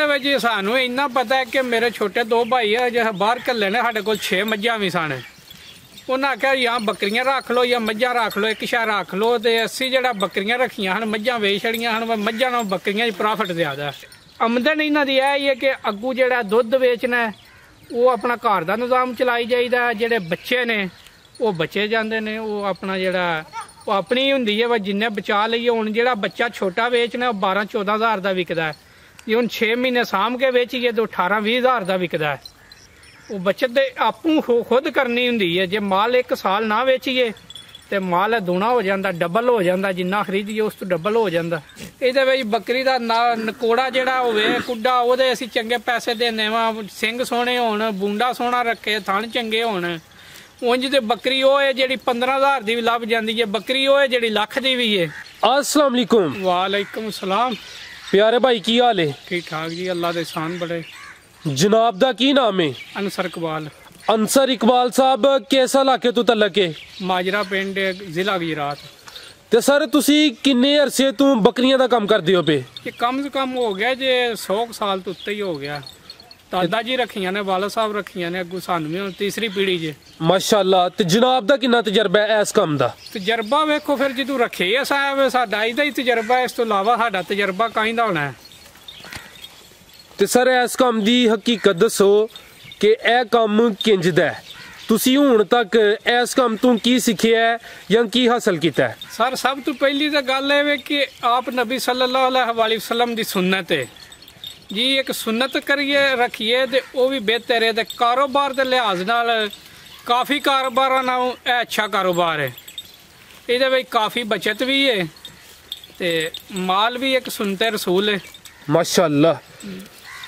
ये सानू इन्ना पता है कि मेरे छोटे दो भाई है जो बाहर घल्ले ने साढ़े को 6 मझां भी सन उन्हें आख्या या बकरियां रख लो या मझां रख लो एक शा रख लो तो असी जो बकरियां रखियां हैं मझां वेच छड़ियां हैं मझां नालों बकरियां प्रॉफिट ज़्यादा आमदन इन्हां दी है कि अगू जो दुध वेचना वो अपना घर का निज़ाम चलाई जाइदा जेडे बच्चे ने वो बचे जाते हैं वो अपना जोड़ा वो अपनी होंगी है जिन्हें बचा लीए हुण जो बच्चा छोटा वेचना 12-14 हज़ार का विकदा है जे हुण 6 महीने साम के वेचिए तो 18-20 हज़ार का विकदा है वो बचत आपू खुद करनी होंगी है जे माल एक साल ना वेचिए तो माल दूना हो जाता डबल हो जाता जिन्ना खरीदिए उस तो डबल हो जाता ये बकरी का नकोड़ा जोड़ा होवे कुड्डा वो असी चंगे पैसे देने वा सिंग सोहने होण बूंडा सोहना रखे थण चंगे होण उंज ते बकरी वो है जी 15,000 की भी लभ जाती है बकरी वो है जी लाख की भी है। अस्सलाम वालेकुम। वालेकुम सलाम। प्यारे भाई की हाल है? ठीक ठाक जी अल्लाह दे एहसान बड़े। जनाब दा की नाम है? अनसर इकबाल। अनसर इकबाल साहब किस इलाके तो तलक है? माजरा पिंड जिला गुजरात। ते सर तुसी किन्ने अरसे तू बकरियां दा काम करदे हो पे? ये कम से कम हो गया जे 100 साल तो उत्ते ही हो गया। दादा जी रखियां ने वाला साहब रखियां ने अगू सानू भी तीसरी पीढ़ी जे। माशाअल्लाह। ते जनाब दा किन्ना तजर्बा है इस काम दा? तजर्बा वेखो फिर जो रखे है साहब साडा इहदा ही तजर्बा है इस तो इलावा साडा तजर्बा काहीं दा होना है। ते सर इस काम दी हकीकत दसो कि यह काम किंज दा है तुसी हुण तक इस काम तू की सीखिया है या की हासिल किया है? सर सब तो पहली तो गल है कि आप नबी सल्लल्लाहु अलैहि वसल्लम दी सुन्नत है जी एक सुन्नत करिए रखिए तो वह भी बेहतर है। कारोबार के लिहाज नाल काफ़ी कारोबार नालों अच्छा कारोबार है ये काफ़ी बचत भी है ते माल भी एक सुनते रसूल है माशाअल्लाह।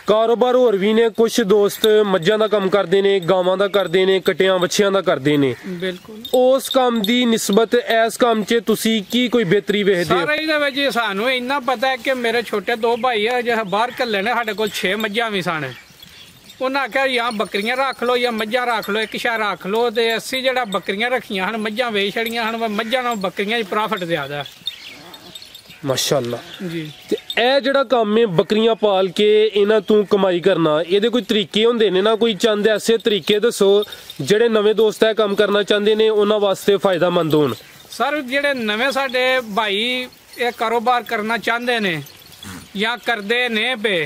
कारोबार होर भी ने कुछ दोस्त मज्जां दा काम करते हैं गावां दा करते हैं कटियां बच्छियां दा करते हैं बिल्कुल उस काम दी निस्बत इस काम च तुसी की कोई बेहतरी वेखदे हो? सर ये सानू इन्ना पता है कि मेरे छोटे दो भाई है जो बाहर घल्ले ने साढ़े को 6 मझां भी सन उन्हें आख्या या बकरियां रख लो या मझां रख लो एक शा रख लो तो असी जो बकरियां रखियां हैं मझां वेच छड़ियां हैं मझां नालों बकरियां प्रॉफिट ज़्यादा है माशाअल्लाह जी। ते ए जेड़ा काम है बकरियां पाल के इन्हां तू कमाई करना ये कोई तरीके होंदे ने ना कोई चंद ऐसे तरीके दसो जेड़े नवे दोस्त है काम करना चाहते ने उन्हां वास्ते फायदेमंद होण? सर जेड़े नवे साडे भाई ये कारोबार करना चाहते ने या करदे ने पे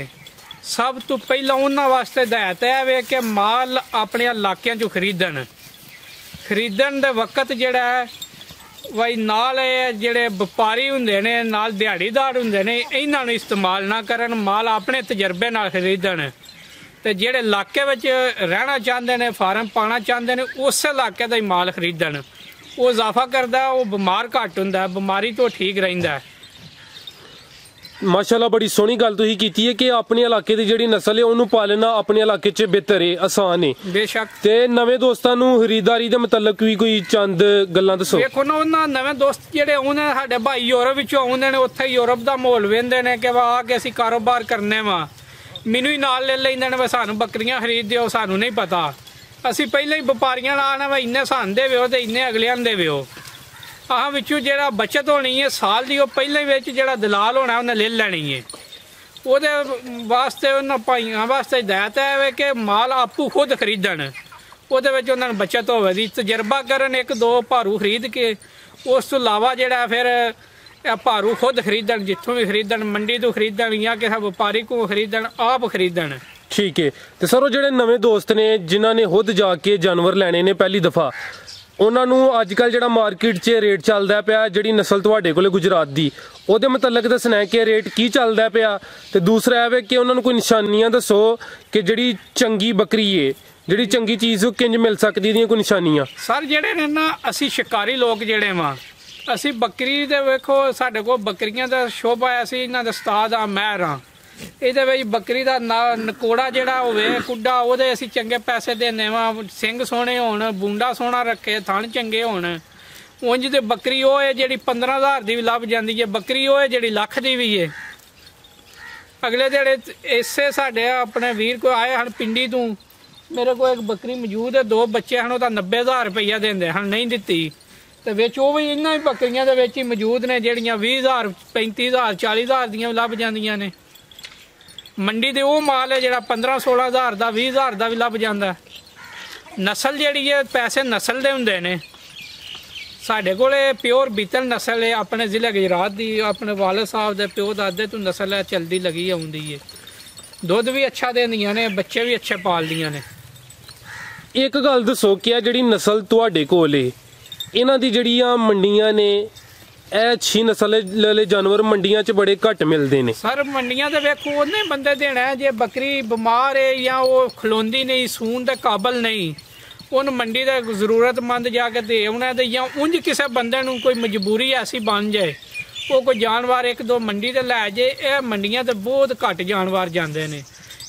सब तो पहला उन्हां वास्ते हिदायत है कि माल अपने इलाकियां चों खरीदण दे वक्त जेड़ा है भाई नाल जेड़े व्यापारी हुंदे ने नाल दिहाड़ीदार हुंदे ने इन्हां नूं इस्तेमाल ना करन माल अपने तजर्बे नाल खरीदण ते जेड़े इलाके विच रहना चाहते ने फार्म पाना चाहते ने उस इलाके दा ही माल खरीदण वो इजाफा करदा वो बीमार घट हुंदा बीमारी तो ठीक रहिंदा है। माशाअल्लाह बड़ी सोहनी गल तुसीं कीती है कि अपने इलाके दी जेहड़ी नस्ल है उन्होंने पालना अपने इलाके च बेहतर है आसान है बेशक। ते नवे दोस्तां नूं खरीदारी दे मतलब भी कोई चंद गल्लां दसो। देखो ना उन्हां नवे दोस्त जेहड़े आउंदे साडे भाई यूरोप विचों आउंदे ने उत्थे यूरोप दा माहौल वेंदे ने कि वाह के असीं कारोबार करने वा मैनूं ही नाल ले लैंदे ने सानूं बकरियां खरीद दिओ सानूं नहीं पता असीं पहले ही व्यापारियां नाल ना इन्ने सान देवो ते इन्ने अगलियां देवो आह विचों जेड़ा बचत होनी है साल दी पहले विच जेड़ा दलाल होना उन्हें ले लैनी है ਉਹਦੇ ਵਾਸਤੇ ਉਹਨਾਂ ਭਾਈਆਂ ਵਾਸਤੇ हिदायत है कि माल आपू खुद खरीदण ਉਹਦੇ ਵਿੱਚ ਉਹਨਾਂ ਨੂੰ बचत ਹੋਵੇ ਦੀ तजर्बा करन एक दो भारू खरीद के उस तो इलावा ਜਿਹੜਾ फिर भारू खुद खरीदण जितों भी खरीदण मंडी तो खरीदण या किसी व्यापारी को खरीदण आप खरीदण। ठीक है तो सर वो ਜਿਹੜੇ ਨਵੇਂ ਦੋਸਤ ਨੇ ਜਿਨ੍ਹਾਂ ਨੇ ਖੁਦ ਜਾ ਕੇ ਜਾਨਵਰ ਲੈਣੇ ਨੇ ਪਹਿਲੀ ਦਫਾ ਉਹਨਾਂ ਨੂੰ ਅੱਜ ਕੱਲ ਜਿਹੜਾ ਮਾਰਕੀਟ 'ਚ ਰੇਟ ਚੱਲਦਾ ਪਿਆ ਜਿਹੜੀ ਨਸਲ ਤੁਹਾਡੇ ਕੋਲੇ ਗੁਜਰਾਤ ਦੀ ਉਹਦੇ ਮੁਤਲਕ ਦੱਸਣਾ ਕਿ ਰੇਟ ਕੀ ਚੱਲਦਾ ਪਿਆ ਤੇ ਦੂਸਰਾ ਇਹ ਵੇ ਕਿ ਉਹਨਾਂ ਨੂੰ ਕੋਈ ਨਿਸ਼ਾਨੀਆਂ ਦੱਸੋ ਕਿ ਜਿਹੜੀ ਚੰਗੀ ਬੱਕਰੀ ਏ ਜਿਹੜੀ ਚੰਗੀ ਚੀਜ਼ ਉਹ ਕਿੰਜ ਮਿਲ ਸਕਦੀ ਦੀਆਂ ਕੋਈ ਨਿਸ਼ਾਨੀਆਂ। ਸਰ ਜਿਹੜੇ ਨੇ ਨਾ ਅਸੀਂ ਸ਼ਿਕਾਰੀ ਲੋਕ ਜਿਹੜੇ ਵਾਂ ਅਸੀਂ ਬੱਕਰੀ ਦੇ ਵੇਖੋ ਸਾਡੇ ਕੋਲ ਬੱਕਰੀਆਂ ਦਾ ਸ਼ੋਭਾ ਹੈ ਅਸੀਂ ਇਹਨਾਂ ਦਾ ਉਸਤਾਦ ਆ ਮਹਿਰ ਆ ਇਹਦੇ ਵਿੱਚ ਬੱਕਰੀ ਦਾ ਨਕੋੜਾ ਜਿਹੜਾ ਹੋਵੇ ਕੁੱਡਾ ਉਹਦੇ ਅਸੀਂ ਚੰਗੇ ਪੈਸੇ ਦੇਣੇ ਵਾ ਸਿੰਘ ਸੋਹਣੇ ਹੋਣ ਬੂੰਡਾ ਸੋਹਣਾ ਰੱਖੇ ਥਣ ਚੰਗੇ ਹੋਣ ਉਂਝ ਤੇ ਬੱਕਰੀ ਉਹ ਹੈ ਜਿਹੜੀ 15,000 ਦੀ ਵੀ ਲੱਭ ਜਾਂਦੀ ਹੈ ਬੱਕਰੀ ਉਹ ਹੈ ਜਿਹੜੀ ਲੱਖ ਦੀ ਵੀ ਹੈ। ਅਗਲੇ ਜਿਹੜੇ ਇਸੇ ਸਾਡੇ ਆਪਣੇ ਵੀਰ ਕੋ ਆਏ ਹਨ ਪਿੰਡੀ ਤੋਂ ਮੇਰੇ ਕੋਲ ਇੱਕ ਬੱਕਰੀ ਮੌਜੂਦ ਹੈ ਦੋ ਬੱਚੇ ਹਨ ਉਹਦਾ 90,000 ਰੁਪਈਆ ਦਿੰਦੇ ਹਨ ਨਹੀਂ ਦਿੱਤੀ ਤੇ ਵਿੱਚ ਉਹ ਵੀ ਇਹਨਾਂ ਹੀ ਬੱਕਰੀਆਂ ਦੇ ਵਿੱਚ ਹੀ ਮੌਜੂਦ ਨੇ ਜਿਹੜੀਆਂ 20,000 35,000 40,000 ਦੀਆਂ ਲੱਭ ਜਾਂਦੀਆਂ ਨੇ। ਮੰਡੀ ਦੇ ਉਹ ਮਾਲ ਹੈ ਜਿਹੜਾ 15-16 ਹਜ਼ਾਰ ਦਾ 20 ਹਜ਼ਾਰ ਦਾ ਵੀ ਲੱਭ ਜਾਂਦਾ। ਨਸਲ ਜਿਹੜੀ ਹੈ ਪੈਸੇ ਨਸਲ ਦੇ ਹੁੰਦੇ ਨੇ। ਸਾਡੇ ਕੋਲ ਪਿਓਰ ਬੀਤਲ ਨਸਲ ਹੈ ਆਪਣੇ ਜ਼ਿਲ੍ਹੇ ਗੁਜਰਾਤ ਦੀ, ਆਪਣੇ ਵਾਲਦ ਸਾਹਿਬ ਦੇ ਪਿਓ ਦਾਦੇ ਤੋਂ ਨਸਲ ਹੈ ਚਲਦੀ ਲੱਗੀ ਆਉਂਦੀ ਹੈ। ਦੁੱਧ ਵੀ ਅੱਛਾ ਦਿੰਦੀਆਂ ਨੇ, ਬੱਚੇ ਵੀ ਅੱਛੇ ਪਾਲਦੀਆਂ ਨੇ। ਇੱਕ ਗੱਲ ਦੱਸੋ ਕਿ ਆ ਜਿਹੜੀ ਨਸਲ ਤੁਹਾਡੇ ਕੋਲ ਏ ਇਹਨਾਂ ਦੀ ਜਿਹੜੀਆਂ ਮੰਡੀਆਂ ਨੇ ਇਹ ਅੱਛੀ ਨਸਲ ਵਾਲੇ ਜਾਨਵਰ ਮੰਡੀਆਂ 'ਚ ਬੜੇ ਘੱਟ ਮਿਲਦੇ ਨੇ। ਸਰ ਮੰਡੀਆਂ ਦੇ ਵੇਖੋ ਉਹਨੇ ਬੰਦੇ ਦੇਣਾ ਜੇ ਬੱਕਰੀ ਬਿਮਾਰ ਹੈ ਜਾਂ ਉਹ ਖਲੋਂਦੀ ਨਹੀਂ, ਸੂਣ ਦੇ ਕਾਬਲ ਨਹੀਂ, ਉਹਨੂੰ ਮੰਡੀ ਦਾ ਜ਼ਰੂਰਤਮੰਦ ਜਾ ਕੇ ਦੇ ਆਉਣਾ ਤੇ ਜਾਂ ਉਂਝ ਕਿਸੇ ਬੰਦੇ ਨੂੰ ਕੋਈ ਮਜਬੂਰੀ ਐਸੀ ਬਣ ਜਾਏ ਉਹ ਕੋਈ ਜਾਨਵਰ ਇੱਕ ਦੋ ਮੰਡੀ ਤੇ ਲੈ ਜੇ। ਇਹ ਮੰਡੀਆਂ ਤੇ ਬਹੁਤ ਘੱਟ ਜਾਨਵਰ ਜਾਂਦੇ ਨੇ,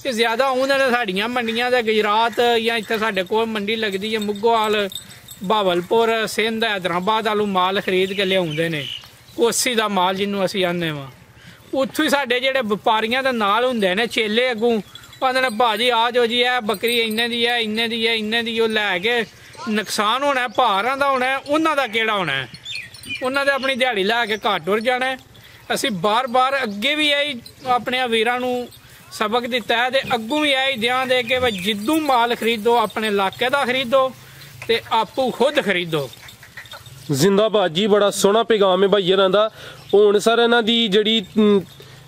ਇਹ ਜ਼ਿਆਦਾ ਆਉਂਦੇ ਨੇ ਸਾਡੀਆਂ ਮੰਡੀਆਂ ਦੇ ਗੁਜਰਾਤ ਜਾਂ ਇੱਥੇ ਸਾਡੇ ਕੋਲ ਮੰਡੀ ਲੱਗਦੀ ਹੈ ਮੁੱਗੋਵਾਲ, ਬਹਾਵਲਪੁਰ, ਸਿੰਧ, ਹੈਦਰਾਬਾਦ ਵਾਲੂ ਮਾਲ ਖਰੀਦ ਕੇ ਲਿਆਉਂਦੇ ਨੇ। ਕੋਸੀ ਦਾ ਮਾਲ ਜਿਹਨੂੰ ਅਸੀਂ ਆਨੇ ਵਾ ਉੱਥੋਂ ਹੀ ਸਾਡੇ ਜਿਹੜੇ ਵਪਾਰੀਆਂ ਦੇ ਨਾਲ ਹੁੰਦੇ ਨੇ ਚੇਲੇ ਅੱਗੋਂ ਕਹਿੰਦੇ ਨੇ ਭਾਜੀ ਆ ਜਾਓ ਜੀ, ਇਹ ਬੱਕਰੀ ਇੰਨੇ ਦੀ ਹੈ, ਇੰਨੇ ਦੀ ਹੈ, ਇੰਨੇ ਦੀ। ਉਹ ਲੈ ਕੇ ਨੁਕਸਾਨ ਹੋਣਾ ਭਾਰਾਂ ਦਾ ਹੋਣਾ, ਉਹਨਾਂ ਦਾ ਕਿਹੜਾ ਹੋਣਾ, ਉਹਨਾਂ ਦੇ ਆਪਣੀ ਦਿਹਾੜੀ ਲੈ ਕੇ ਘੱਟ ਟੁਰ ਜਾਣਾ। ਅਸੀਂ ਬਾਰ-ਬਾਰ ਅੱਗੇ ਵੀ ਇਹੀ ਆਪਣੇ ਵੀਰਾਂ ਨੂੰ ਸਬਕ ਦਿੱਤਾ ਹੈ ਤੇ ਅੱਗੋਂ ਵੀ ਇਹੀ ਧਿਆਨ ਦੇ ਕੇ ਵੀ ਜਿੱਦੋਂ ਮਾਲ ਖਰੀਦੋ ਆਪਣੇ ਇਲਾਕੇ ਦਾ ਖਰੀਦੋ ਤੇ ਆਪੂ ਖੁਦ ਖਰੀਦੋ। ਜ਼ਿੰਦਾਬਾਦ ਜੀ, ਬੜਾ ਸੋਹਣਾ ਪੈਗਾਮ ਹੈ ਭਾਈ ਇਹਨਾਂ ਦਾ। ਹੁਣ ਸਰ ਇਹਨਾਂ ਦੀ ਜਿਹੜੀ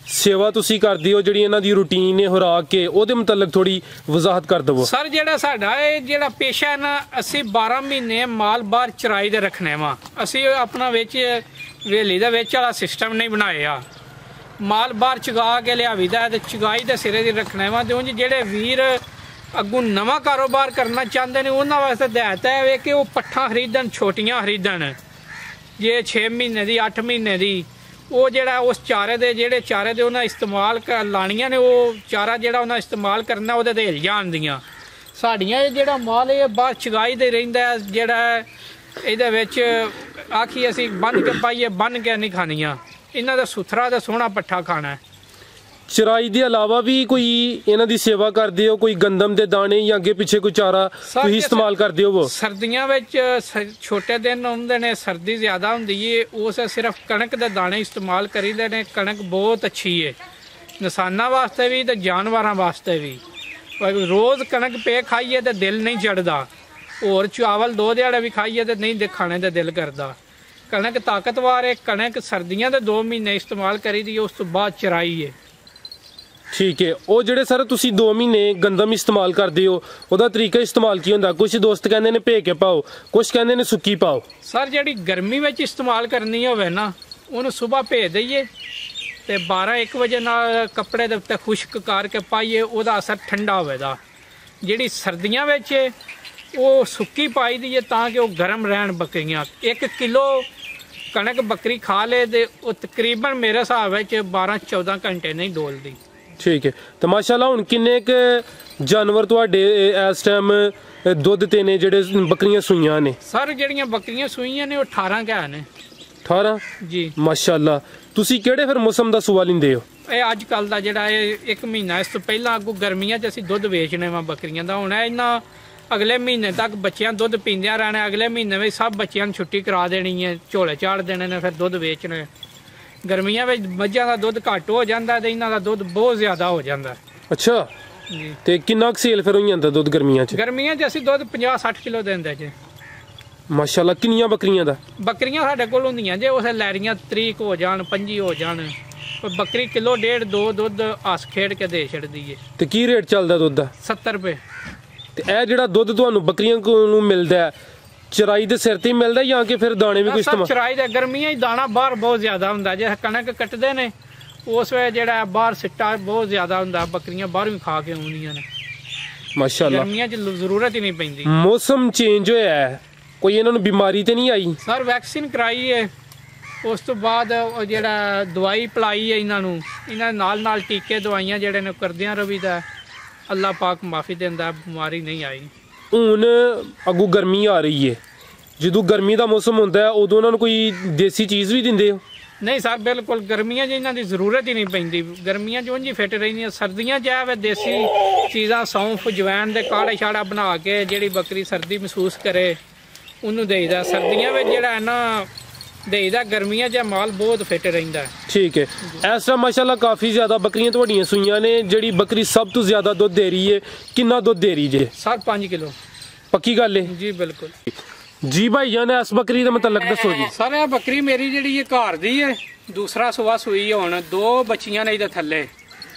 ਸੇਵਾ ਤੁਸੀਂ ਕਰਦੇ ਹੋ, ਜਿਹੜੀ ਇਹਨਾਂ ਦੀ ਰੂਟੀਨ ਹੈ ਖੁਰਾਕ ਕੇ, ਉਹਦੇ ਮੁਤਲਕ ਥੋੜੀ ਵਜ਼ਾਹਤ ਕਰ ਦਵੋ। ਸਰ ਜਿਹੜਾ ਸਾਡਾ ਇਹ ਜਿਹੜਾ ਪੇਸ਼ਾ ਹੈ ਨਾ, ਅਸੀਂ 12 ਮਹੀਨੇ ਮਾਲ ਬਾਹਰ ਚਰਾਈ ਦੇ ਰੱਖਣੇ ਵਾ। ਅਸੀਂ ਆਪਣਾ ਵਿੱਚ ਵੇਲੀ ਦੇ ਵਿੱਚ ਵਾਲਾ ਸਿਸਟਮ ਨਹੀਂ ਬਣਾਇਆ। ਮਾਲ ਬਾਹਰ ਚੁਗਾ ਕੇ ਲਿਆਵੀਦਾ ਤੇ ਚੁਗਾਈ ਦੇ ਸਿਰੇ ਦੀ ਰੱਖਣੇ ਵਾ। ਤੇ ਉਂਝ ਜਿਹੜੇ ਵੀਰ ਅੱਗੋਂ ਨਵਾਂ ਕਾਰੋਬਾਰ ਕਰਨਾ ਚਾਹੁੰਦੇ ਨੇ ਉਹਨਾਂ ਵਾਸਤੇ ਹਦਾਇਤ ਹੈ ਕਿ ਉਹ ਪੱਠਾਂ ਖਰੀਦਣ, ਛੋਟੀਆਂ ਖਰੀਦਣ। ਜੇ 6 ਮਹੀਨੇ ਦੀ 8 ਮਹੀਨੇ ਦੀ ਉਹ ਜਿਹੜਾ ਉਸ ਚਾਰੇ ਦੇ ਜਿਹੜੇ ਚਾਰੇ ਦੇ ਉਹਨਾਂ ਇਸਤੇਮਾਲ ਲਾਣੀਆਂ ਨੇ, ਉਹ ਚਾਰਾ ਜਿਹੜਾ ਉਹਨਾਂ ਇਸਤੇਮਾਲ ਕਰਨਾ ਉਹਦੇ ਤੇ ਹਿਲ ਜਾਣਦੀਆਂ। ਸਾਡੀਆਂ ਇਹ ਜਿਹੜਾ ਮਾਲ ਇਹ ਬਾਹਰ ਚੁਗਾਈ ਦੇ ਰਹਿੰਦਾ, ਜਿਹੜਾ ਇਹਦੇ ਵਿੱਚ ਆਖੀ ਅਸੀਂ ਬੰਨ ਕੇ ਪਾਈਏ, ਬੰਨ ਕੇ ਨਹੀਂ ਖਾਣੀਆਂ। ਇਹਨਾਂ ਦਾ ਸੁਥਰਾ ਤੇ ਸੋਹਣਾ ਪੱਠਾ ਖਾਣਾ। ਚਰਾਈ ਦੇ ਇਲਾਵਾ ਵੀ ਕੋਈ ਇਹਨਾਂ ਦੀ ਸੇਵਾ ਕਰਦੇ ਹੋ, ਕੋਈ ਗੰਦਮ ਦੇ ਦਾਣੇ ਜਾਂ ਅੱਗੇ ਪਿੱਛੇ ਕੋਈ ਚਾਰਾ ਤੁਸੀਂ ਇਸਤੇਮਾਲ ਕਰਦੇ ਹੋ? ਸਰਦੀਆਂ ਵਿੱਚ ਛੋਟੇ ਦਿਨ ਹੁੰਦੇ ਨੇ, ਸਰਦੀ ਜ਼ਿਆਦਾ ਹੁੰਦੀ ਏ, ਉਸ ਸਿਰਫ ਕਣਕ ਦੇ ਦਾਣੇ ਇਸਤੇਮਾਲ ਕਰੀਦੇ ਨੇ। ਕਣਕ ਬਹੁਤ ਅੱਛੀ ਏ ਇਨਸਾਨਾਂ ਵਾਸਤੇ ਵੀ ਤੇ ਜਾਨਵਰਾਂ ਵਾਸਤੇ ਵੀ। ਰੋਜ਼ ਕਣਕ ਪੇ ਖਾਈਏ ਤੇ ਦਿਲ ਨਹੀਂ ਚੜਦਾ, ਹੋਰ ਚਾਵਲ 2 ਦਿਹਾੜੇ ਵੀ ਖਾਈਏ ਤੇ ਨਹੀਂ ਖਾਣੇ ਦਾ ਦਿਲ ਕਰਦਾ। ਕਣਕ ਤਾਕਤਵਰ ਹੈ। ਕਣਕ ਸਰਦੀਆਂ ਦੇ 2 ਮਹੀਨੇ ਇਸਤੇਮਾਲ ਕਰੀਦੀ, ਉਸ ਤੋਂ ਬਾਅਦ ਚਰਾਈ ਏ। ਠੀਕ ਹੈ। ਉਹ ਜਿਹੜੇ ਸਰ ਤੁਸੀਂ 2 ਮਹੀਨੇ ਗੰਦਮ ਇਸਤੇਮਾਲ ਕਰਦੇ ਹੋ, ਉਹਦਾ ਤਰੀਕਾ ਇਸਤੇਮਾਲ ਕੀ ਹੁੰਦਾ? ਕੁਝ ਦੋਸਤ ਕਹਿੰਦੇ ਨੇ ਭੇ ਕੇ ਪਾਓ, ਕੁਝ ਕਹਿੰਦੇ ਨੇ ਸੁੱਕੀ ਪਾਓ। ਸਰ ਜਿਹੜੀ ਗਰਮੀ ਵਿੱਚ ਇਸਤੇਮਾਲ ਕਰਨੀ ਹੋਵੇ ਨਾ, ਉਹਨੂੰ ਸਵੇਰ ਭੇ ਦਈਏ ਤੇ 12-1 ਵਜੇ ਨਾਲ ਕੱਪੜੇ ਦੇ ਉੱਤੇ ਖੁਸ਼ਕ ਕਰਕੇ ਪਾਈਏ, ਉਹਦਾ ਅਸਰ ਠੰਡਾ ਹੋਵੇਗਾ। ਜਿਹੜੀ ਸਰਦੀਆਂ ਵਿੱਚ ਉਹ ਸੁੱਕੀ ਪਾਈ ਦੀ ਹੈ ਤਾਂ ਕਿ ਉਹ ਗਰਮ ਰਹਿਣ ਬੱਕਰੀਆਂ। 1 ਕਿਲੋ ਕਣਕ ਬੱਕਰੀ ਖਾ ਲੇ ਤੇ ਉਹ ਤਕਰੀਬਨ ਮੇਰੇ ਹਿਸਾਬ ਵਿੱਚ 12-14 ਘੰਟੇ ਨਹੀਂ ਡੋਲਦੀ। ਠੀਕ ਹੈ। ਤੇ ਮਾਸ਼ਾਅੱਲਾ ਹੁਣ ਕਿੰਨੇ ਕੁ ਜਾਨਵਰ ਤੁਹਾਡੇ ਇਸ ਟਾਈਮ ਦੁੱਧ ਤੇ ਨੇ, ਜਿਹੜੇ ਬੱਕਰੀਆਂ ਸੂਈਆਂ ਨੇ? ਸਰ ਜਿਹੜੀਆਂ ਬੱਕਰੀਆਂ ਸੂਈਆਂ ਨੇ ਉਹ 18 ਘਾ ਨੇ। 18 ਜੀ ਮਾਸ਼ਾਅੱਲਾ। ਤੁਸੀਂ ਕਿਹੜੇ ਫਿਰ ਮੌਸਮ ਦਾ ਸੂਆ ਲੈਂਦੇ ਹੋ? ਇਹ ਅੱਜ ਕੱਲ ਦਾ ਜਿਹੜਾ ਇਹ 1 ਮਹੀਨਾ, ਇਸ ਤੋਂ ਪਹਿਲਾਂ ਅੱਗੋਂ ਗਰਮੀਆਂ 'ਚ ਅਸੀਂ ਦੁੱਧ ਵੇਚਣੇ ਵਾ ਬੱਕਰੀਆਂ ਦਾ। ਹੁਣ ਇਹਨਾਂ ਅਗਲੇ ਮਹੀਨੇ ਤੱਕ ਬੱਚਿਆਂ ਦੁੱਧ ਪੀਂਦਿਆਂ ਰਹਿਣਾ। ਅਗਲੇ ਮਹੀਨੇ ਵਿੱਚ ਸਭ ਬੱਚਿਆਂ ਨੂੰ ਛੁੱਟੀ ਕਰਾ ਦੇਣੀ ਹੈ, ਝੋਲੇ ਚਾੜ ਦੇਣੇ ਨੇ, ਫਿਰ ਦੁੱਧ ਵੇਚਣੇ। ਗਰਮੀਆਂ ਵਿੱਚ ਮੱਝਾਂ ਦਾ ਦੁੱਧ ਘੱਟ ਹੋ ਜਾਂਦਾ ਤੇ ਇਹਨਾਂ ਦਾ ਦੁੱਧ ਬਹੁਤ ਜ਼ਿਆਦਾ ਹੋ ਜਾਂਦਾ। ਅੱਛਾ ਜੀ। ਤੇ ਕਿੰਨਾ ਕੁ ਸੇਲ ਫਿਰ ਹੋ ਜਾਂਦਾ ਦੁੱਧ ਗਰਮੀਆਂ 'ਚ? ਗਰਮੀਆਂ 'ਚ ਅਸੀਂ ਦੁੱਧ 50-60 ਕਿਲੋ ਦਿੰਦੇ ਜੇ। ਮਾਸ਼ਾਅੱਲਾ। ਕਿੰਨੀਆਂ ਬੱਕਰੀਆਂ ਦਾ? ਬੱਕਰੀਆਂ ਸਾਡੇ ਕੋਲ ਹੁੰਦੀਆਂ ਜੇ ਉਸੇ ਲੈਰੀਆਂ 30 ਹੋ ਜਾਣ, 25 ਹੋ ਜਾਣ, ਬੱਕਰੀ ਕਿਲੋ 1.5-2 ਦੁੱਧ ਹੱਸ ਖੇਡ ਕੇ ਦੇ ਛੱਡਦੀ ਏ। ਤੇ ਕੀ ਰੇਟ ਚੱਲਦਾ ਦੁੱਧ ਦਾ? 70 ਰੁਪਏ। ਤੇ ਇਹ ਜਿਹੜਾ ਦੁੱਧ ਤੁਹਾਨੂੰ ਬੱਕਰੀਆਂ ਨੂੰ ਮਿਲਦਾ ਚਰਾਈ ਦੇ ਸਿਰ ਤੇ ਹੀ ਮਿਲਦਾ ਜਾਂ ਕਿ ਫਿਰ ਦਾਣੇ ਵੀ ਕੋਈ ਇਸਤੇਮਾਲ? ਚਰਾਈ ਦੇ ਗਰਮੀਆਂ ਹੀ ਦਾਣਾ ਬਾਹਰ ਬਹੁਤ ਜ਼ਿਆਦਾ ਹੁੰਦਾ। ਜੇ ਕਣਕ ਕੱਟਦੇ ਨੇ ਉਸ ਵੇਲੇ ਜਿਹੜਾ ਬਾਹਰ ਸਿੱਟਾ ਬਹੁਤ ਜ਼ਿਆਦਾ ਹੁੰਦਾ, ਬੱਕਰੀਆਂ ਬਾਹਰੋਂ ਹੀ ਖਾ ਕੇ ਆਉਂਦੀਆਂ ਨੇ। ਮਾਸ਼ਾਅੱਲਾ। ਗਰਮੀਆਂ 'ਚ ਜ਼ਰੂਰਤ ਹੀ ਨਹੀਂ ਪੈਂਦੀ। ਮੌਸਮ ਚੇਂਜ ਹੋਇਆ ਹੈ, ਕੋਈ ਇਹਨਾਂ ਨੂੰ ਬਿਮਾਰੀ ਤੇ ਨਹੀਂ ਆਈ? ਸਰ ਵੈਕਸੀਨ ਕਰਾਈ ਹੈ, ਉਸ ਤੋਂ ਬਾਅਦ ਉਹ ਜਿਹੜਾ ਦਵਾਈ ਪਿਲਾਈ ਹੈ ਇਹਨਾਂ ਨੂੰ, ਇਹਨਾਂ ਨਾਲ ਟੀਕੇ ਦਵਾਈਆਂ ਜਿਹੜੇ ਨੇ ਕਰਦਿਆਂ ਰਹੀਦਾ। ਅੱਲਾਹ ਪਾਕ ਮਾਫੀ ਦਿੰਦਾ, ਬਿਮਾਰੀ ਨਹੀਂ ਆਈ। ਹੁਣ ਅੱਗੋਂ ਗਰਮੀ ਆ ਰਹੀ ਹੈ, ਜਦੋਂ ਗਰਮੀ ਦਾ ਮੌਸਮ ਹੁੰਦਾ ਉਦੋਂ ਉਹਨਾਂ ਨੂੰ ਕੋਈ ਦੇਸੀ ਚੀਜ਼ ਵੀ ਦਿੰਦੇ ਹੋ? ਨਹੀਂ ਸਰ, ਬਿਲਕੁਲ ਗਰਮੀਆਂ 'ਚ ਇਹਨਾਂ ਦੀ ਜ਼ਰੂਰਤ ਹੀ ਨਹੀਂ ਪੈਂਦੀ। ਗਰਮੀਆਂ 'ਚ ਉਂਝ ਹੀ ਫਿੱਟ ਰਹਿੰਦੀਆਂ। ਸਰਦੀਆਂ 'ਚ ਆਵੇ ਦੇਸੀ ਚੀਜ਼ਾਂ, ਸੌਂਫ, ਜਵੈਣ ਦੇ ਕਾੜੇ ਛਾੜਾ ਬਣਾ ਕੇ ਜਿਹੜੀ ਬੱਕਰੀ ਸਰਦੀ ਮਹਿਸੂਸ ਕਰੇ ਉਹਨੂੰ ਦੇਈਦਾ। ਸਰਦੀਆਂ ਵਿੱਚ ਜਿਹੜਾ ਹੈ ਨਾ ਦੇਈਦਾ, ਗਰਮੀਆਂ 'ਚ ਮਾਲ ਬਹੁਤ ਫਿੱਟ ਰਹਿੰਦਾ। ठीक है इस टाइम माशाल्लाह काफी ज्यादा बकरियां ਤੁਹਾਡੀਆਂ ਸੂਈਆਂ ਨੇ ਜਿਹੜੀ ਬੱਕਰੀ ਸਭ ਤੋਂ ਜ਼ਿਆਦਾ ਦੁੱਧ ਦੇ ਰਹੀ ਹੈ ਕਿੰਨਾ ਦੁੱਧ ਦੇ ਰਹੀ ਜੇ सर 5 किलो ਪੱਕੀ ਗੱਲ ਹੈ जी बिल्कुल ਜੀ ਭਾਈ ਜਾਨ ਇਸ ਬੱਕਰੀ ਦਾ ਮੁਤਲਕ ਦੱਸੋ ਜੀ सर ਇਹ ਬੱਕਰੀ ਮੇਰੀ ਜਿਹੜੀ ਇਹ ਘਰ ਦੀ ਹੈ ਦੂਸਰਾ ਸੂਆ ਸੂਈ ਹੁਣ 2 ਬੱਚੀਆਂ ਨੇ ਇਹਦੇ ਥੱਲੇ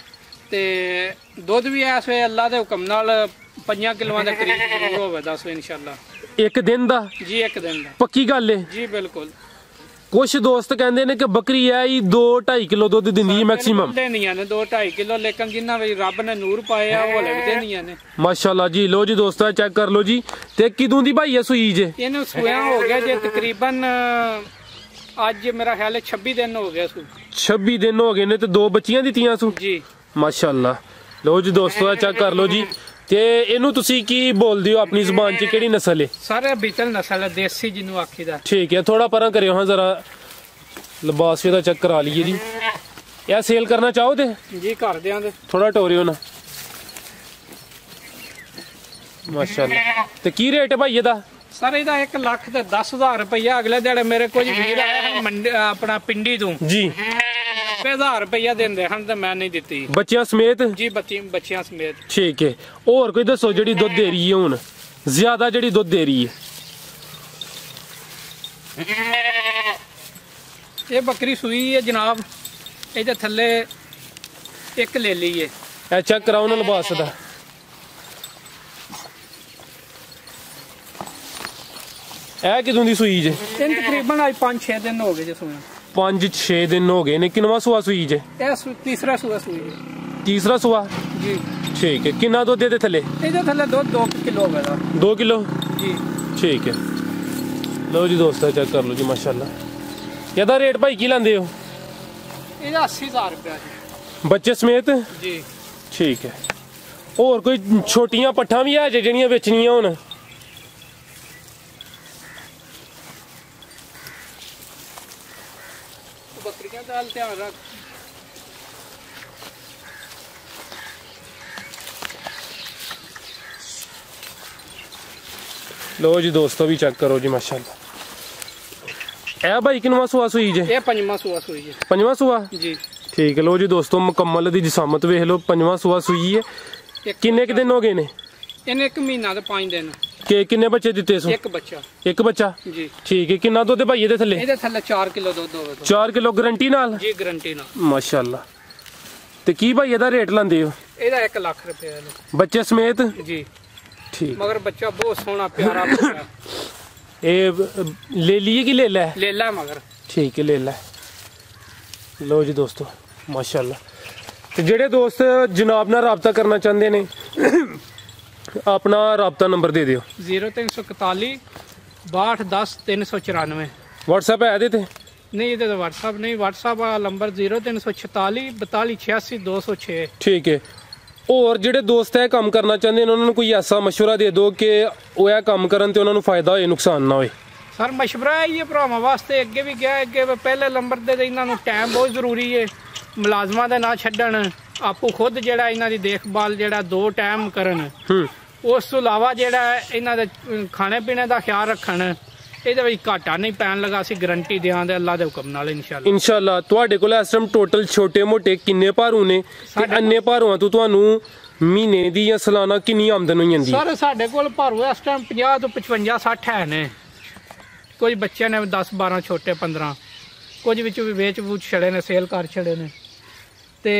ਤੇ ਦੁੱਧ ਵੀ ਐਸ ਵੇ ਅੱਲਾ ਦੇ ਹੁਕਮ ਨਾਲ 5 ਕਿਲੋਆਂ ਦੇ ਕਰੀਬ ਜ਼ਰੂਰ ਹੋਵੇ ਦੱਸੋ ਇਨਸ਼ਾਅੱਲਾ ਇੱਕ ਦਿਨ ਦਾ ਜੀ ਇੱਕ ਦਿਨ ਦਾ ਪੱਕੀ ਗੱਲ ਹੈ ਜੀ ਬਿਲਕੁਲ ਕੁਝ ਦੋਸਤ ਕਹਿੰਦੇ ਨੇ ਕਿ ਬੱਕਰੀ ਹੈ ਹੀ 2-2.5 ਕਿਲੋ ਦੁੱਧ ਦਿੰਦੀ ਹੈ ਮੈਕਸਿਮਮ ਦੇਣੀਆਂ ਨੇ 2-2.5 ਕਿਲੋ ਲੇਕਿਨ ਜਿੰਨਾ ਵੀ ਰੱਬ ਨੇ ਨੂਰ ਪਾਇਆ ਉਹ ਹਲੇ ਵੀ ਦੇਣੀਆਂ ਨੇ ਮਾਸ਼ਾਅੱਲਾ ਜੀ ਲੋ ਜੀ ਦੋਸਤੋ ਚੈੱਕ ਕਰ ਲੋ ਜੀ ਤੇ ਕਿਦੋਂ ਦੀ ਭਾਈ ਹੈ ਸੂਈ ਜੇ ਇਹਨੂੰ ਸੂਆ ਹੋ ਗਿਆ ਜੇ ਤਕਰੀਬਨ ਅੱਜ ਮੇਰਾ ਖਿਆਲ ਹੈ 26 ਦਿਨ ਹੋ ਗਿਆ ਸੂ 26 ਦਿਨ ਹੋ ਗਏ ਨੇ ਤੇ 2 ਬੱਚੀਆਂ ਦਿੱਤੀਆਂ ਸੂ ਜੀ ਮਾਸ਼ਾਅੱਲਾ ਲੋ ਜੀ ਦੋਸਤੋ ਚੈੱਕ ਕਰ ਲੋ ਜੀ ਤੇ ਇਹਨੂੰ ਤੁਸੀਂ ਕੀ ਬੋਲਦੇ ਹੋ ਆਪਣੀ ਜ਼ੁਬਾਨ 'ਚ ਕਿਹੜੀ ਨਸਲ ਹੈ ਸਾਰੇ ਬੀਤਲ ਨਸਲ ਹੈ ਦੇਸੀ ਜਿਹਨੂੰ ਆਖੀਦਾ ਠੀਕ ਹੈ ਥੋੜਾ ਪਰਾਂ ਕਰਿਓ ਹਾਂ ਜ਼ਰਾ ਲਿਬਾਸ ਇਹਦਾ ਚੈੱਕ ਕਰਾ ਲਈਏ ਜੀ ਇਹ ਸੇਲ ਕਰਨਾ ਚਾਹੋ ਤੇ ਜੀ ਘਰ ਦਿਆਂ ਦੇ ਥੋੜਾ ਟੋਰਿਓ ਨਾ ਮਾਸ਼ਾਅੱਲਾ ਤੇ ਕੀ ਰੇਟ ਹੈ ਭਾਈ ਇਹਦਾ ਸਰ ਇਹਦਾ 1 ਲੱਖ ਤੇ 10,000 ਰੁਪਇਆ ਅਗਲੇ ਦਿਹਾੜੇ ਮੇਰੇ ਕੋਲ ਵੀਰ ਆਇਆ ਆਪਣਾ ਪਿੰਡੀ ਤੋਂ ਜੀ 1000 ਰੁਪਇਆ ਦਿੰਦੇ ਹਨ ਤੇ ਮੈਂ ਨਹੀਂ ਦਿੱਤੀ ਬੱਚਿਆਂ ਸਮੇਤ ਜੀ ਬੱਚਿਆਂ ਸਮੇਤ ਠੀਕ ਹੈ ਹੋਰ ਕੋਈ ਦੱਸੋ ਜਿਹੜੀ ਦੁੱਧ ਦੇ ਰਹੀ ਹੈ ਹੁਣ ਜ਼ਿਆਦਾ ਜਿਹੜੀ ਦੁੱਧ ਦੇ ਰਹੀ ਹੈ ਇਹ ਬੱਕਰੀ ਸੂਈ ਹੈ ਜਨਾਬ ਇਹਦੇ ਥੱਲੇ ਇੱਕ ਲੈ ਲਈ ਹੈ ਇਹ ਚੈੱਕ ਕਰਾਓ ਨਾ ਲਿਬਾਸ ਦਾ ਇਹ ਕਿਦੋਂ ਦੀ ਸੂਈ ਜੇ ਇਹਨੂੰ ਤਕਰੀਬਨ ਅੱਜ 5-6 ਦਿਨ ਹੋ ਗਏ ਜੇ ਸੂਈ 5-6 ਦਿਨ ਹੋ ਗਏ ਨੇ ਕਿੰਨਵਾਂ ਸੂਆ ਸੂਈ ਜੇ ਇਹ ਤੀਸਰਾ ਸੂਆ ਸੂਈ ਹੈ ਤੀਸਰਾ ਸੂਆ ਜੀ ਠੀਕ ਹੈ ਕਿੰਨਾ ਦੁੱਧ ਇਹਦੇ ਥੱਲੇ ਇਹਦੇ ਥੱਲੇ ਦੁੱਧ 2 ਕਿਲੋ ਹੋ ਗਿਆ 2 ਕਿਲੋ ਜੀ ਠੀਕ ਹੈ ਲਓ ਜੀ ਦੋਸਤੋ ਚੈੱਕ ਕਰ ਲਓ ਜੀ ਮਾਸ਼ਾਅੱਲਾ ਇਹਦਾ ਰੇਟ ਭਾਈ ਕੀ ਲਾਂਦੇ ਹੋ ਇਹਦਾ 80,000 ਰੁਪਇਆ ਜੀ ਬੱਚੇ ਸਮੇਤ ਜੀ ਠੀਕ ਹੈ ਹੋਰ ਕੋਈ ਛੋਟੀਆਂ ਪੱਠਾਂ ਵੀ ਹੈ ਜਿਹੜੀਆਂ ਵੇਚਣੀਆਂ ਹੁਣ ਬੱਕਰੀਆਂ ਦਾ ਧਿਆਨ ਰੱਖ ਲਓ ਜੀ ਦੋਸਤੋ ਵੀ ਚੈੱਕ ਕਰੋ ਜੀ ਮਾਸ਼ਾਅੱਲਾ ਇਹ ਭਾਈ ਕਿੰਨਵਾਂ ਸੂਆ ਸੂਈ ਜੇ ਇਹ 5ਵਾਂ ਸੂਆ ਸੂਈ ਹੈ 5ਵਾਂ ਸੂਆ ਜੀ ਠੀਕ ਹੈ ਲਓ ਜੀ ਦੋਸਤੋ ਮੁਕੰਮਲ ਦੀ ਜਿਸਾਮਤ ਵੇਖ ਲਓ 5ਵਾਂ ਸੂਆ ਸੂਈ ਹੈ ਕਿੰਨੇ ਕੁ ਦਿਨ ਹੋ ਗਏ ਨੇ ਇਹਨੇ 1 ਮਹੀਨਾ ਤੇ 5 ਦਿਨ ਕਿ ਕਿੰਨੇ ਬੱਚੇ ਦਿੱਤੇ ਸੋ ਇੱਕ ਬੱਚਾ ਇੱਕ ਬੱਚਾ ਜੀ ਠੀਕ ਹੈ ਕਿੰਨਾ ਦੁੱਧ ਭਾਈ ਇਹਦੇ ਥੱਲੇ ਇਹਦੇ ਥੱਲੇ 4 ਕਿਲੋ ਦੁੱਧ ਹੋਵੇ 4 ਕਿਲੋ ਗਾਰੰਟੀ ਨਾਲ ਜੀ ਗਾਰੰਟੀ ਨਾਲ ਮਾਸ਼ਾਅੱਲਾ ਤੇ ਕੀ ਭਾਈ ਇਹਦਾ ਰੇਟ ਲਾਂਦੇ ਹੋ ਇਹਦਾ 1 ਲੱਖ ਰੁਪਏ ਬੱਚੇ ਸਮੇਤ ਜੀ ਠੀਕ ਮਗਰ ਬੱਚਾ ਬਹੁਤ ਸੋਹਣਾ ਪਿਆਰਾ ਬੱਚਾ ਇਹ ਲੈ ਲਈਏ ਕਿ ਲੈ ਲੈ ਲੈ ਲੈ ਮਗਰ ਠੀਕ ਹੈ ਲੈ ਲੈ ਲੋ ਜੀ ਦੋਸਤੋ ਮਾਸ਼ਾਅੱਲਾ ਤੇ ਜਿਹੜੇ ਦੋਸਤ ਜਨਾਬ ਨਾਲ ਰਾਬਤਾ ਕਰਨਾ ਚਾਹੁੰਦੇ ਨੇ ਆਪਣਾ ਰਾਬਤਾ ਨੰਬਰ ਦੇ ਦਿਓ 0341 6210 394 WhatsApp ਹੈ ਇਹਦੇ ਤੇ ਨਹੀਂ ਇਹਦੇ ਤਾਂ WhatsApp ਨਹੀਂ WhatsApp ਵਾਲਾ ਨੰਬਰ 0346 4286 206 ਠੀਕ ਹੈ ਹੋਰ ਜਿਹੜੇ ਦੋਸਤ ਇਹ ਕੰਮ ਕਰਨਾ ਚਾਹੁੰਦੇ ਨੇ ਉਹਨਾਂ ਨੂੰ ਕੋਈ ਐਸਾ ਮਸ਼ਵਰਾ ਦੇ ਦਿਓ ਕਿ ਉਹ ਇਹ ਕੰਮ ਕਰਨ ਤੇ ਉਹਨਾਂ ਨੂੰ ਫਾਇਦਾ ਹੋਏ ਨੁਕਸਾਨ ਨਾ ਹੋਏ ਸਰ ਮਸ਼ਵਰਾ ਹੈ ਇਹ ਭਰਾਵਾਂ ਵਾਸਤੇ ਅੱਗੇ ਵੀ ਗਿਆ ਅੱਗੇ ਪਹਿਲੇ ਨੰਬਰ ਤੇ ਇਹਨਾਂ ਨੂੰ ਟਾਈਮ ਬਹੁਤ ਜ਼ਰੂਰੀ ਹੈ ਮੁਲਾਜ਼ਮਾਂ ਦਾ ਨਾ ਛੱਡਣ ਆਪੋ ਖੁਦ ਜਿਹੜਾ ਇਹਨਾਂ ਦੀ ਦੇਖਭਾਲ ਜਿਹੜਾ 2 ਟਾਈਮ ਕਰਨ ਉਸ ਤੋਂ ਇਲਾਵਾ ਜਿਹੜਾ ਇਹਨਾਂ ਦੇ ਖਾਣੇ ਪੀਣੇ ਦਾ ਖਿਆਲ ਰੱਖਣ ਇਹਦੇ ਵਿੱਚ ਘਾਟਾ ਨਹੀਂ ਪੈਣ ਲੱਗਾ ਅਸੀਂ ਗਾਰੰਟੀ ਦਿਆਂਗੇ ਅੱਲਾ ਦੇ ਹੁਕਮ ਨਾਲ ਇਨਸ਼ਾਅੱਲਾ ਤੁਹਾਡੇ ਕੋਲ ਇਸ ਟਾਈਮ ਟੋਟਲ ਛੋਟੇ ਮੋਟੇ ਕਿੰਨੇ ਭਾਰੂ ਨੇ ਤੇ ਅੰਨੇ ਭਾਰੂਆਂ ਤੋਂ ਤੁਹਾਨੂੰ ਮਹੀਨੇ ਦੀ ਜਾਂ ਸਾਲਾਨਾ ਕਿੰਨੀ ਆਮਦਨ ਹੋ ਜਾਂਦੀ ਸਰ ਸਾਡੇ ਕੋਲ ਭਾਰੂ ਇਸ ਟਾਈਮ 50 ਤੋਂ 55 60 ਹੈ ਨੇ ਕੁਝ ਬੱਚੇ ਨੇ 10 12 ਛੋਟੇ 15 ਕੁਝ ਵਿੱਚ ਵੀ ਵੇਚ ਵੂਚ ਛੜੇ ਨੇ ਸੇਲ ਕਰ ਛੜੇ ਨੇ ਤੇ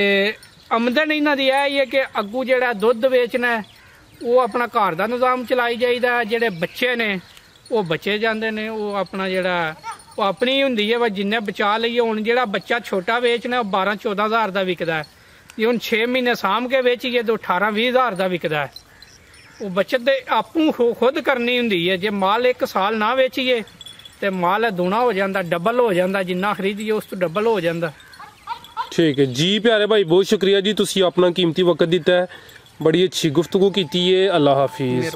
ਆਮਦਨ ਇਹਨਾਂ ਦੀ ਇਹ ਹੀ ਹੈ ਕਿ ਅੱਗੂ ਜਿਹੜਾ ਦੁੱਧ ਵੇਚਣਾ ਉਹ ਆਪਣਾ ਘਰ ਦਾ ਨਿਜ਼ਾਮ ਚਲਾਈ ਜਾਈਦਾ ਜਿਹੜੇ ਬੱਚੇ ਨੇ ਉਹ ਬਚੇ ਜਾਂਦੇ ਨੇ ਉਹ ਆਪਣਾ ਜਿਹੜਾ ਉਹ ਆਪਣੀ ਹੁੰਦੀ ਹੈ ਵਾ ਜਿੰਨੇ ਬਚਾ ਲਈਏ ਹੁਣ ਜਿਹੜਾ ਬੱਚਾ ਛੋਟਾ ਵੇਚਣਾ ਉਹ 12-14 ਹਜ਼ਾਰ ਦਾ ਵਿਕਦਾ ਜੇ ਹੁਣ 6 ਮਹੀਨੇ ਸਾਂਭ ਕੇ ਵੇਚੀਏ ਤਾਂ 18-20 ਹਜ਼ਾਰ ਦਾ ਵਿਕਦਾ ਉਹ ਬੱਚਤ ਦੇ ਆਪੂ ਖੁਦ ਕਰਨੀ ਹੁੰਦੀ ਹੈ ਜੇ ਮਾਲ 1 ਸਾਲ ਨਾ ਵੇਚੀਏ ਤੇ ਮਾਲ ਦੂਣਾ ਹੋ ਜਾਂਦਾ ਡਬਲ ਹੋ ਜਾਂਦਾ ਜਿੰਨਾ ਖਰੀਦੀਏ ਉਸ ਤੋਂ ਡਬਲ ਹੋ ਜਾਂਦਾ ਠੀਕ ਹੈ ਜੀ ਪਿਆਰੇ ਭਾਈ ਬਹੁਤ ਸ਼ੁਕਰੀਆ ਜੀ ਤੁਸੀਂ ਆਪਣਾ ਕੀਮਤੀ ਵਕਤ ਦਿੱਤਾ ਹੈ ਬੜੀ ਅੱਛੀ ਗੁਫ਼ਤਗੂ ਕੀਤੀ ਹੈ ਅੱਲਾ ਹਾਫਿਜ਼